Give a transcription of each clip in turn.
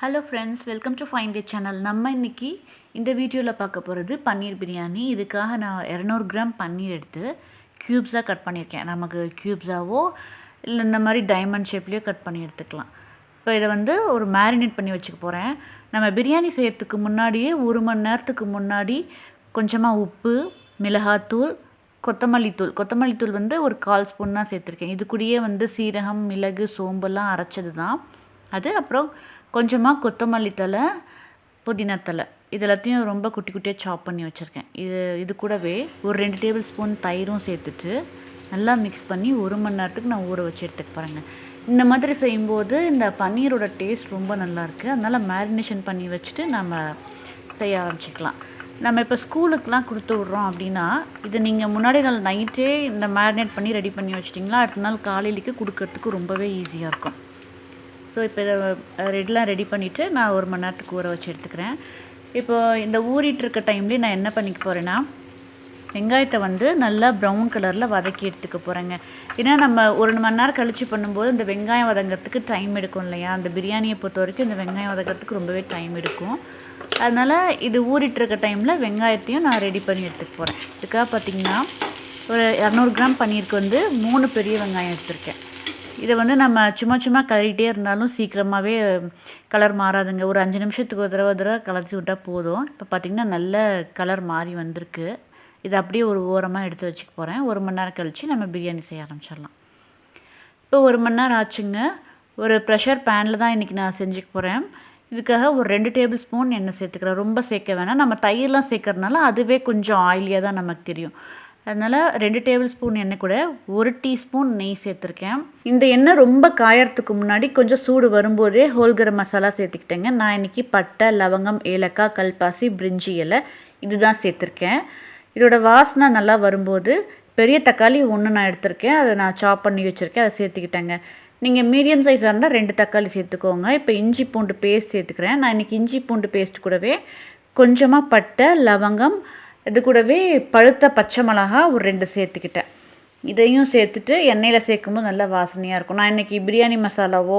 Hello friends, welcome to find it channel. நம்ம இன்றைக்கி இந்த வீடியோவில் பார்க்க போகிறது பன்னீர் பிரியாணி. இதுக்காக நான் 200 கிராம் பன்னீர் எடுத்து க்யூப்ஸாக கட் பண்ணியிருக்கேன். நமக்கு க்யூப்ஸாவோ இல்லை இந்த மாதிரி டைமண்ட் ஷேப்லேயோ கட் பண்ணி எடுத்துக்கலாம். இப்போ இதை ஒரு மேரினேட் பண்ணி வச்சுக்க போகிறேன். நம்ம பிரியாணி செய்கிறதுக்கு முன்னாடியே 1 மணி நேரத்துக்கு முன்னாடி கொஞ்சமாக உப்பு, மிளகாத்தூள், கொத்தமல்லி தூள் ஒரு 1/4 ஸ்பூன் தான் சேர்த்துருக்கேன். இது கூடயே சீரகம், மிளகு, சோம்பெல்லாம் அரைச்சது தான் அது. அப்புறம் கொஞ்சமாக கொத்தமல்லி தழை, புதினா தழை, இது எல்லாத்தையும் ரொம்ப குட்டி குட்டியாக சாப் பண்ணி வச்சுருக்கேன். இது கூடவே ஒரு 2 டேபிள் ஸ்பூன் தயிரும் சேர்த்துட்டு நல்லா மிக்ஸ் பண்ணி 1 மணி நேரத்துக்கு நான் ஊற வச்சு எடுத்துக்க போகிறேங்க. இந்த மாதிரி செய்யும்போது இந்த பன்னீரோட டேஸ்ட் ரொம்ப நல்லாயிருக்கு. அதனால் மேரினேஷன் பண்ணி வச்சுட்டு நம்ம செய்ய ஆரம்பிச்சிக்கலாம். நம்ம இப்போ ஸ்கூலுக்கெலாம் கொடுத்து விட்றோம் அப்படின்னா இதை நீங்கள் முன்னாடி நாள் நைட்டே இந்த மேரினேட் பண்ணி ரெடி பண்ணி வச்சிட்டிங்களா, அடுத்த நாள் காலையிலேக்கு கொடுக்கறதுக்கு ரொம்பவே ஈஸியாக இருக்கும். ஸோ இப்போ இதை ரெடி பண்ணிவிட்டு நான் 1 மணி நேரத்துக்கு ஊற வச்சு எடுத்துக்கிறேன். இப்போது இந்த ஊறிட்டு இருக்க டைம்லேயே நான் என்ன பண்ணிக்க போகிறேன்னா, வெங்காயத்தை நல்லா ப்ரௌன் கலரில் வதக்கி எடுத்துக்க போகிறேங்க. ஏன்னா நம்ம 1 மணி நேரம் கழித்து பண்ணும்போது இந்த வெங்காயம் வதங்கிறதுக்கு டைம் எடுக்கும் இல்லையா. அந்த பிரியாணியை பொறுத்த வரைக்கும் இந்த வெங்காயம் வதங்கிறதுக்கு ரொம்பவே டைம் எடுக்கும். அதனால் இது ஊறிட்டுருக்க டைமில் வெங்காயத்தையும் நான் ரெடி பண்ணி எடுத்துக்க போகிறேன். இதுக்காக பார்த்திங்கன்னா ஒரு 200 கிராம் பன்னீருக்கு 3 பெரிய வெங்காயம் எடுத்திருக்கேன். இதை நம்ம சும்மா கலரிகிட்டே இருந்தாலும் சீக்கிரமாகவே கலர் மாறாதுங்க. ஒரு 5 நிமிஷத்துக்கு ஒரு தடவை கலர்த்தி விட்டால் போதும். இப்போ பார்த்திங்கன்னா நல்ல கலர் மாறி வந்திருக்கு. இதை அப்படியே ஒரு ஓரமாக எடுத்து வச்சுக்க போகிறேன். 1 மணி நேரம் கழித்து நம்ம பிரியாணி செய்ய ஆரம்பிச்சிடலாம். இப்போ 1 மணி நேரம் ஆச்சுங்க. ஒரு ப்ரெஷர் பேனில் தான் இன்றைக்கி நான் செஞ்சுக்க போகிறேன். இதுக்காக ஒரு 2 டேபிள் ஸ்பூன் எண்ணெய் சேர்த்துக்கிறேன். ரொம்ப சேர்க்க வேணாம். நம்ம தயிர்லாம் சேர்க்கறதுனால அதுவே கொஞ்சம் ஆயிலியாக தான் நமக்கு தெரியும். அதனால் 2 டேபிள் ஸ்பூன் எண்ணெய் கூட 1 டீஸ்பூன் நெய் சேர்த்துருக்கேன். இந்த எண்ணெய் ரொம்ப காயறதுக்கு முன்னாடி கொஞ்சம் சூடு வரும்போதே ஹோல் கரம் மசாலா சேர்த்துக்கிட்டேங்க. நான் இன்றைக்கி பட்டை, லவங்கம், ஏலக்காய், கல்பாசி, பிரிஞ்சி இலை இதுதான் சேர்த்துருக்கேன். இதோட வாசனை நல்லா வரும்போது பெரிய தக்காளி 1 நான் எடுத்திருக்கேன். அதை நான் சாப் பண்ணி வச்சுருக்கேன். அதை சேர்த்துக்கிட்டேங்க. நீங்கள் மீடியம் சைஸாக இருந்தால் 2 தக்காளி சேர்த்துக்கோங்க. இப்போ இஞ்சி பூண்டு பேஸ்ட் சேர்த்துக்கிறேன். நான் இன்றைக்கி இஞ்சி பூண்டு பேஸ்ட் கூடவே கொஞ்சமாக பட்டை, லவங்கம், இது கூடவே பழுத்த பச்சை மிளகா ஒரு 2 சேர்த்துக்கிட்டேன். இதையும் சேர்த்துட்டு எண்ணெயில் சேர்க்கும்போது நல்லா வாசனையாக இருக்கும். நான் இன்றைக்கி பிரியாணி மசாலாவோ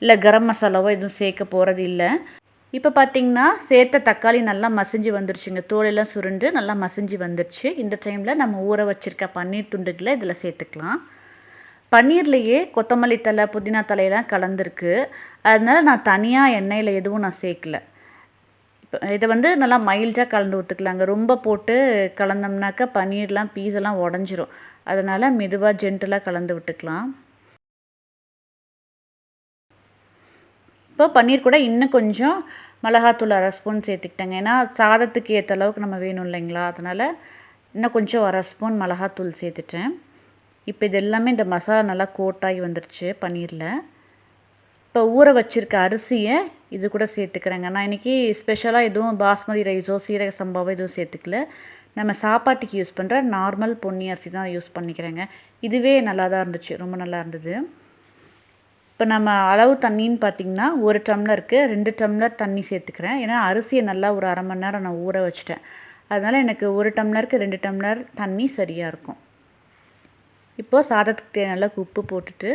இல்லை கரம் மசாலாவோ எதுவும் சேர்க்க போகிறது இல்லை. இப்போ பார்த்திங்கன்னா சேர்த்த தக்காளி நல்லா மசிஞ்சு வந்துருச்சுங்க. தோலெல்லாம் சுருண்டு நல்லா மசிஞ்சு வந்துருச்சு. இந்த டைமில் நம்ம ஊற வச்சுருக்க பன்னீர் துண்டுகளை இதில் சேர்த்துக்கலாம். பன்னீர்லேயே கொத்தமல்லி தழை, புதினா தலையெல்லாம் கலந்துருக்கு. அதனால் நான் தனியாக எண்ணெயில் எதுவும் நான் சேர்க்கல. இப்போ இதை நல்லா மைல்டாக கலந்து ஊற்றுக்கலாங்க. ரொம்ப போட்டு கலந்தோம்னாக்கா பன்னீர்லாம் பீஸெல்லாம் உடஞ்சிரும். அதனால் மெதுவாக ஜென்டலாக கலந்து விட்டுக்கலாம். இப்போ பன்னீர் கூட இன்னும் கொஞ்சம் மிளகாத்தூள் 1/2 ஸ்பூன் சேர்த்துக்கிட்டேங்க. ஏன்னா சாதத்துக்கு ஏற்ற அளவுக்கு நம்ம வேணும் இல்லைங்களா. அதனால் இன்னும் கொஞ்சம் 1/2 ஸ்பூன் மிளகாத்தூள் சேர்த்துட்டேன். இப்போ இது எல்லாமே இந்த மசாலா நல்லா கோட்டாகி வந்துருச்சு பன்னீரில். இப்போ ஊற வச்சுருக்க அரிசியை இது கூட சேர்த்துக்கிறேங்க. நான் இன்றைக்கி ஸ்பெஷலாக எதுவும் பாஸ்மதி ரைஸோ சீரக சம்பாவோ எதுவும் சேர்த்துக்கல. நம்ம சாப்பாட்டுக்கு யூஸ் பண்ணுற நார்மல் பொன்னி அரிசி தான் யூஸ் பண்ணிக்கிறேங்க. இதுவே நல்லா தான் இருந்துச்சு, ரொம்ப நல்லா இருந்தது. இப்போ நம்ம அளவு தண்ணின்னு பார்த்திங்கன்னா 1 டம்ளருக்கு 2 டம்ளர் தண்ணி சேர்த்துக்கிறேன். ஏன்னா அரிசியை நல்லா ஒரு 1/2 மணி நேரம் நான் ஊற வச்சிட்டேன். அதனால் எனக்கு 1 டம்ளருக்கு 2 டம்ளர் தண்ணி சரியாக இருக்கும். இப்போது சாதத்துக்கு நல்லா உப்பு போட்டுட்டு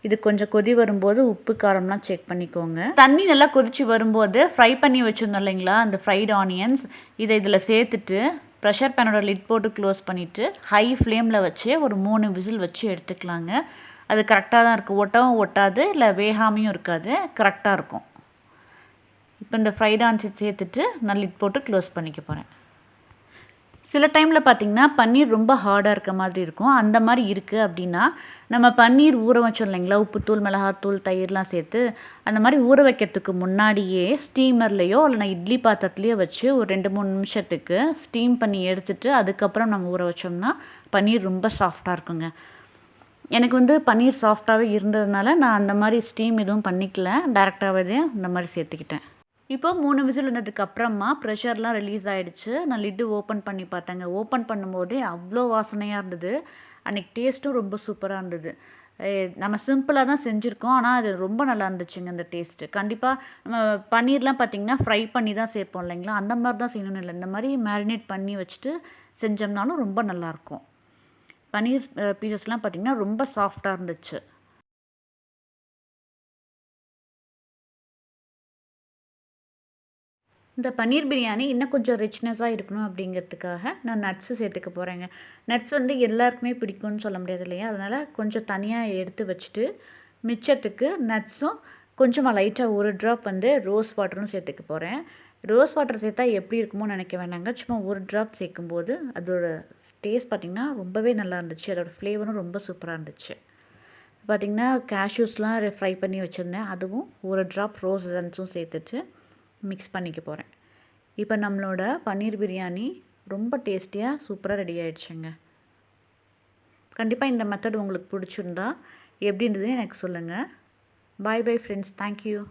இது கொஞ்சம் கொதி வரும்போது உப்பு காரம்லாம் செக் பண்ணிக்கோங்க. தண்ணி நல்லா கொதித்து வரும்போது ஃப்ரை பண்ணி வச்சுருந்தோம் இல்லைங்களா, அந்த ஃப்ரைட் ஆனியன்ஸ் இதில் சேர்த்துட்டு ப்ரெஷர் பேனோட லிட் போட்டு க்ளோஸ் பண்ணிவிட்டு ஹை ஃப்ளேமில் வச்சு ஒரு 3 விசில் வச்சு எடுத்துக்கலாங்க. அது கரெக்டாக தான் இருக்குது. ஒட்டவும் ஒட்டாது, இல்லை வேகாமையும் இருக்காது, கரெக்டாக இருக்கும். இப்போ இந்த ஃப்ரைட் ஆனியன்ஸ் சேர்த்துட்டு நான் லிட் போட்டு க்ளோஸ் பண்ணிக்க போகிறேன். சில டைமில் பார்த்திங்கன்னா பன்னீர் ரொம்ப ஹார்டாக இருக்க மாதிரி இருக்கும். அந்த மாதிரி இருக்குது அப்படின்னா நம்ம பன்னீர் ஊற வச்சோம் இல்லைங்களா, உப்புத்தூள், மிளகாத்தூள், தயிர்லாம் சேர்த்து அந்த மாதிரி ஊற வைக்கிறதுக்கு முன்னாடியே ஸ்டீமர்லேயோ இல்லைனா இட்லி பாத்திரத்துலேயோ வச்சு ஒரு 2-3 நிமிஷத்துக்கு ஸ்டீம் பண்ணி எடுத்துகிட்டு அதுக்கப்புறம் நம்ம ஊற வச்சோம்னா பன்னீர் ரொம்ப சாஃப்டாக இருக்குங்க. எனக்கு பன்னீர் சாஃப்டாகவே இருந்ததுனால நான் அந்த மாதிரி ஸ்டீம் எதுவும் பண்ணிக்கல, டேரெக்டாகவே இந்த மாதிரி சேர்த்துக்கிட்டேன். இப்போ 3 விசில் வந்ததுக்கப்புறமா ப்ரெஷர்லாம் ரிலீஸ் ஆகிடுச்சு. நான் லிட்டு ஓப்பன் பண்ணி பார்த்தேங்க. ஓப்பன் பண்ணும்போதே அவ்வளோ வாசனையாக இருந்தது. அன்றைக்கி டேஸ்ட்டும் ரொம்ப சூப்பராக இருந்தது. நம்ம சிம்பிளாக தான் செஞ்சுருக்கோம், ஆனால் அது ரொம்ப நல்லா இருந்துச்சுங்க அந்த டேஸ்ட்டு. கண்டிப்பாக நம்ம பன்னீர்லாம் பார்த்திங்கன்னா ஃப்ரை பண்ணி தான் சேர்ப்போம் இல்லைங்களா, அந்த மாதிரி தான் செய்யணும்னு இல்லை. இந்த மாதிரி மேரினேட் பண்ணி வச்சுட்டு செஞ்சோம்னாலும் ரொம்ப நல்லாயிருக்கும். பன்னீர் பீசஸ்லாம் பார்த்திங்கன்னா ரொம்ப சாஃப்டாக இருந்துச்சு. இந்த பன்னீர் பிரியாணி இன்னும் கொஞ்சம் ரிச்னஸாக இருக்கணும் அப்படிங்கிறதுக்காக நான் நட்ஸு சேர்த்துக்க போகிறேங்க. நட்ஸ் வந்து எல்லாருக்குமே பிடிக்கும்னு சொல்ல முடியாது இல்லையா? அதனால் கொஞ்சம் தனியாக எடுத்து வச்சுட்டு மிச்சத்துக்கு நட்ஸும் கொஞ்சமாக லைட்டாக ஒரு ட்ராப் வந்து ரோஸ் வாட்டரும் சேர்த்துக்க போகிறேன். ரோஸ் வாட்டர் சேர்த்தா எப்படி இருக்குமோ நினைக்க வேணாங்க. சும்மா ஒரு ட்ராப் சேர்க்கும்போது அதோட டேஸ்ட் பார்த்திங்கன்னா ரொம்பவே நல்லா இருந்துச்சு. அதோடய ஃப்ளேவரும் ரொம்ப சூப்பராக இருந்துச்சு. பார்த்திங்கன்னா கேஷ்யூஸ்லாம் ஃப்ரை பண்ணி வச்சுருந்தேன். அதுவும் ஒரு ட்ராப் ரோஸ் எசன்ஸும் சேர்த்துட்டு மிக்ஸ் பண்ணிக்க போகிறேன். இப்போ நம்மளோட பன்னீர் பிரியாணி ரொம்ப டேஸ்டியாக சூப்பராக ரெடி ஆகிடுச்சுங்க. கண்டிப்பாக இந்த மெத்தட் உங்களுக்கு பிடிச்சிருந்தா எப்படி இருந்ததுன்னு எனக்கு சொல்லுங்கள். பாய் பாய் ஃப்ரெண்ட்ஸ். தேங்க்யூ.